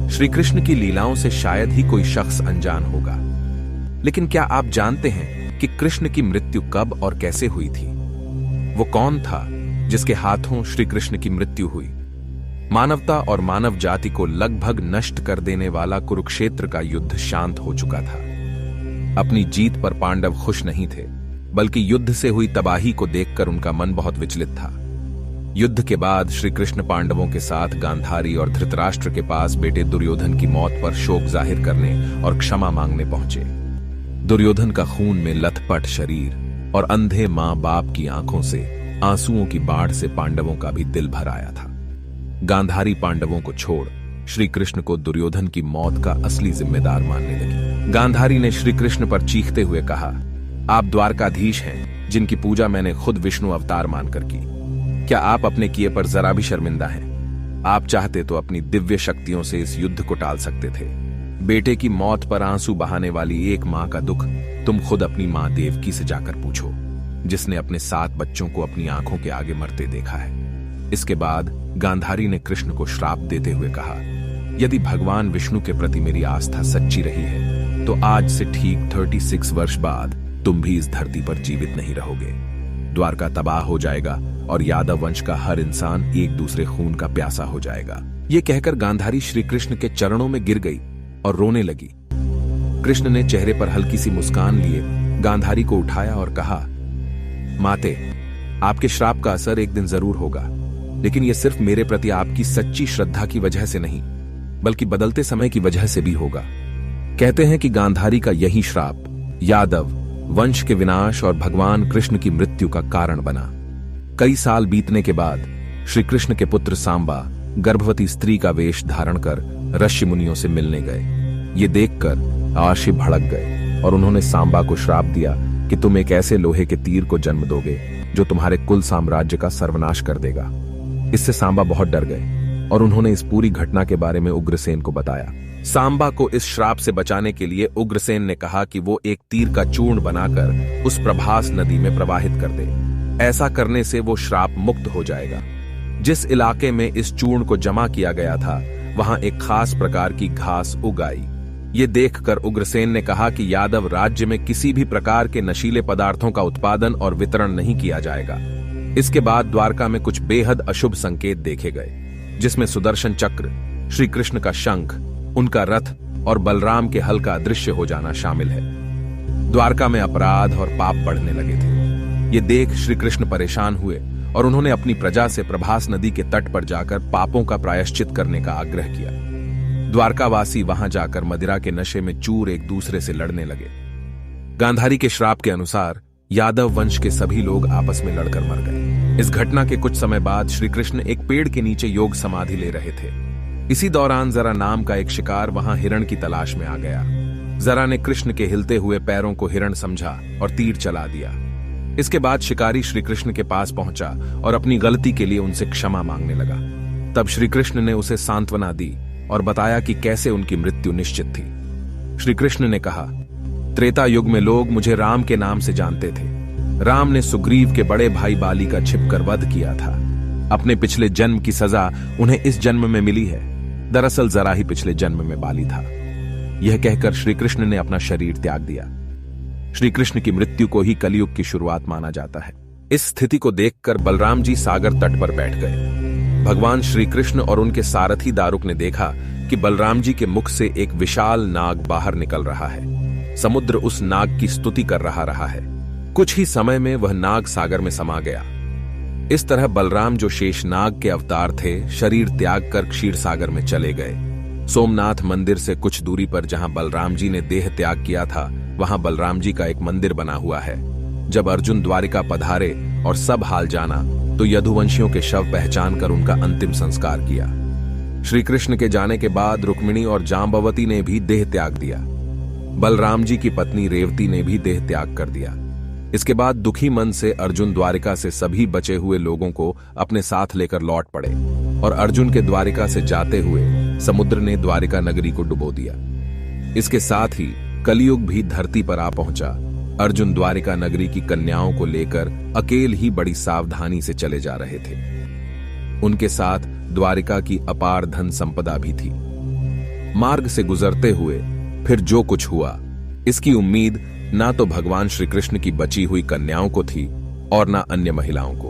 श्री कृष्ण की लीलाओं से शायद ही कोई शख्स अनजान होगा, लेकिन क्या आप जानते हैं कि कृष्ण की मृत्यु कब और कैसे हुई थी? वो कौन था जिसके हाथों श्री कृष्ण की मृत्यु हुई? मानवता और मानव जाति को लगभग नष्ट कर देने वाला कुरुक्षेत्र का युद्ध शांत हो चुका था। अपनी जीत पर पांडव खुश नहीं थे, बल्कि युद्ध से हुई तबाही को देखकर उनका मन बहुत विचलित था। युद्ध के बाद श्री कृष्ण पांडवों के साथ गांधारी और धृतराष्ट्र के पास बेटे दुर्योधन की मौत पर शोक जाहिर करने और क्षमा मांगने पहुंचे। दुर्योधन का खून में लथपथ शरीर और अंधे मां बाप की आंखों से आंसुओं की बाढ़ से पांडवों का भी दिल भर आया था। गांधारी पांडवों को छोड़ श्री कृष्ण को दुर्योधन की मौत का असली जिम्मेदार मानने लगी। गांधारी ने श्री कृष्ण पर चीखते हुए कहा, आप द्वारकाधीश हैं, जिनकी पूजा मैंने खुद विष्णु अवतार मानकर की। क्या आप अपने किए पर जरा भी शर्मिंदा हैं? आप चाहते तो अपनी दिव्य शक्तियों से इस युद्ध को टाल सकते थे। बेटे की मौत पर आंसू बहाने वाली एक मां का दुख तुम खुद अपनी मां देवकी से जाकर पूछो, जिसने अपने 7 बच्चों को अपनी आंखों के आगे मरते देखा है। इसके बाद गांधारी ने कृष्ण को श्राप देते हुए कहा, यदि भगवान विष्णु के प्रति मेरी आस्था सच्ची रही है तो आज से ठीक 36 वर्ष बाद तुम भी इस धरती पर जीवित नहीं रहोगे। द्वारका तबाह हो जाएगा और यादव वंश का हर इंसान एक दूसरे खून का प्यासा हो जाएगा। ये कहकर गांधारी श्री कृष्ण के चरणों में गिर गई और रोने लगी। कृष्ण ने चेहरे पर हल्की सी मुस्कान लिए गांधारी को उठाया और कहा, माते, आपके श्राप का असर एक दिन जरूर होगा, लेकिन यह सिर्फ मेरे प्रति आपकी सच्ची श्रद्धा की वजह से नहीं, बल्कि बदलते समय की वजह से भी होगा। कहते हैं कि गांधारी का यही श्राप यादव वंश के विनाश और भगवान कृष्ण की मृत्यु का कारण बना। कई साल बीतने के बाद श्री कृष्ण के पुत्र सांबा गर्भवती स्त्री का वेश धारण कर ऋषि मुनियों से मिलने गए। ये देखकर आर्षि भड़क गए और उन्होंने सांबा को श्राप दिया कि तुम एक ऐसे लोहे के तीर को जन्म दोगे जो तुम्हारे कुल साम्राज्य का सर्वनाश कर देगा। इससे सांबा बहुत डर गए और उन्होंने इस पूरी घटना के बारे में उग्रसेन को बताया। सांबा को इस श्राप से बचाने के लिए उग्रसेन ने कहा कि वो एक तीर का चूर्ण बनाकर उस प्रभास नदी में प्रवाहित कर दे। ऐसा करने से वो श्राप मुक्त हो जाएगा। जिस इलाके में इस चूर्ण को जमा किया गया था वहां एक खास प्रकार की घास उग आई। ये देखकर उग्रसेन ने कहा कि यादव राज्य में किसी भी प्रकार के नशीले पदार्थों का उत्पादन और वितरण नहीं किया जाएगा। इसके बाद द्वारका में कुछ बेहद अशुभ संकेत देखे गए, जिसमें सुदर्शन चक्र, श्री कृष्ण का शंख, उनका रथ और बलराम के हल का अदृश्य हो जाना शामिल है। द्वारका में अपराध और पाप बढ़ने लगे थे। ये देख श्री कृष्ण परेशान हुए और उन्होंने अपनी प्रजा से प्रभास नदी के तट पर जाकर पापों का प्रायश्चित करने का आग्रह किया। द्वारकावासी वहां जाकर मदिरा के नशे में चूर एक दूसरे से लड़ने लगे। गांधारी के श्राप के अनुसार यादव वंश के सभी लोग आपस में लड़कर मर गए। इस घटना के कुछ समय बाद श्री कृष्ण एक पेड़ के नीचे योग समाधि ले रहे थे। इसी दौरान जरा नाम का एक शिकार वहां हिरण की तलाश में आ गया। जरा ने कृष्ण के हिलते हुए पैरों को हिरण समझा और तीर चला दिया। इसके बाद शिकारी श्री कृष्ण के पास पहुंचा और अपनी गलती के लिए उनसे क्षमा मांगने लगा। तब श्री कृष्ण ने उसे सांत्वना दी और बताया कि कैसे उनकी मृत्यु निश्चित थी। श्री कृष्ण ने कहा, त्रेता युग में लोग मुझे राम के नाम से जानते थे। राम ने सुग्रीव के बड़े भाई बाली का छिपकर वध किया था। अपने पिछले जन्म की सजा उन्हें इस जन्म में मिली है। दरअसल जरा ही पिछले जन्म में बाली था। यह कहकर श्री कृष्ण ने अपना शरीर त्याग दिया। श्री कृष्ण की मृत्यु को ही कलयुग की शुरुआत माना जाता है। इस स्थिति को देखकर बलराम जी सागर तट पर बैठ गए। भगवान श्री कृष्ण और उनके सारथी दारुक ने देखा कि बलराम जी के मुख से एक विशाल नाग बाहर निकल रहा है। समुद्र उस नाग की स्तुति कर रहा है। कुछ ही समय में वह नाग सागर में समा गया। इस तरह बलराम, जो शेषनाग के अवतार थे, शरीर त्याग कर क्षीर सागर में चले गए। सोमनाथ मंदिर से कुछ दूरी पर जहां बलराम जी ने देह त्याग किया था, वहां बलराम जी का एक मंदिर बना हुआ है। जब अर्जुन द्वारिका पधारे और सब हाल जाना, तो यदुवंशियों के शव पहचान कर उनका अंतिम संस्कार किया। श्री कृष्ण के जाने के बाद रुक्मिणी और जांबवती ने भी देह त्याग दिया। बलराम जी की पत्नी रेवती ने भी देह त्याग कर दिया। इसके बाद दुखी मन से अर्जुन द्वारिका से सभी बचे हुए लोगों को अपने साथ लेकर लौट पड़े और अर्जुन के द्वारिका से जाते हुए समुद्र ने द्वारिका नगरी को डुबो दिया। इसके साथ ही कलयुग भी धरती पर आ पहुंचा। अर्जुन द्वारिका नगरी की कन्याओं को लेकर अकेले ही बड़ी सावधानी से चले जा रहे थे। उनके साथ द्वारिका की अपार धन संपदा भी थी। मार्ग से गुजरते हुए फिर जो कुछ हुआ, इसकी उम्मीद ना तो भगवान श्री कृष्ण की बची हुई कन्याओं को थी और ना अन्य महिलाओं को।